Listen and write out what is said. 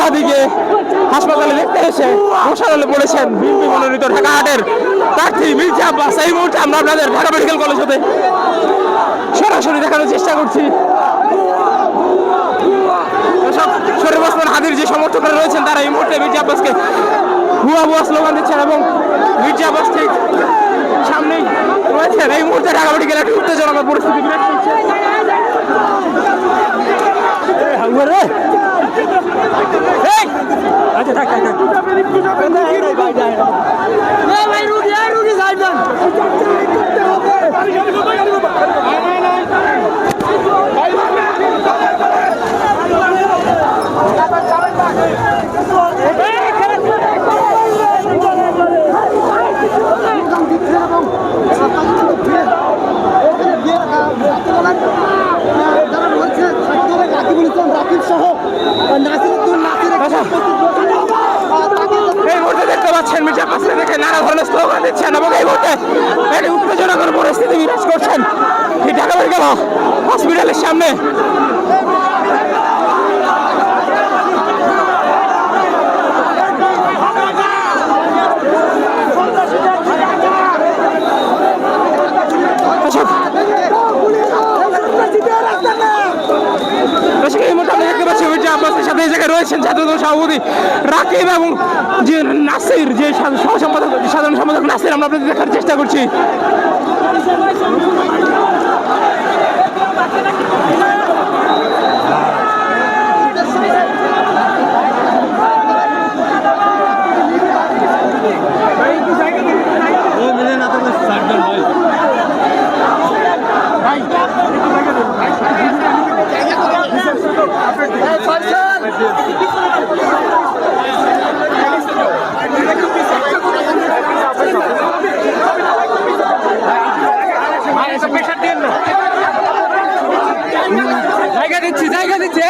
হাদিকে হাসপাতালে দেখতে এসে মশালে পড়েছেন বিএনপি মনোনীত ঢাকা হাটের প্রার্থী মির্জা আব্বাস। এই মুহূর্তে আমরা আপনাদের ঢাকা মেডিকেল কলেজ হতে সরাসরি দেখানোর চেষ্টা করছি। শরীফ ওসমান হাদির যে সমর্থকরা রয়েছেন তারা এই মুহূর্তে মির্জা আব্বাসকে ভুয়া ভুয়া স্লোগান দিচ্ছেন এবং মির্জা আব্বাস ঠিক সামনেই রয়েছেন। এই মুহূর্তে ঢাকা মেডিকেল একটি উত্তেজনক পরিস্থিতি বিরাজ করছে। এই মুহূর্তে দেখতে পাচ্ছেন মির্জা আব্বাসকে দেখে নানা ধরনের স্লোগান দিচ্ছেন এবং এই মুহূর্তে একটি উত্তেজনকর পরিস্থিতি বিরাজ করছেন এই ঢাকা মেডিকেল হসপিটালের সামনে। সাথে এই জায়গায় রয়েছেন জাতীয় সভাপতি রাকিব এবং যে নাসির, যে সহসম্পাদক সাধারণ সম্পাদক নাসির, আমরা আপনাদের দেখার চেষ্টা করছি। জায়গা দিচ্ছি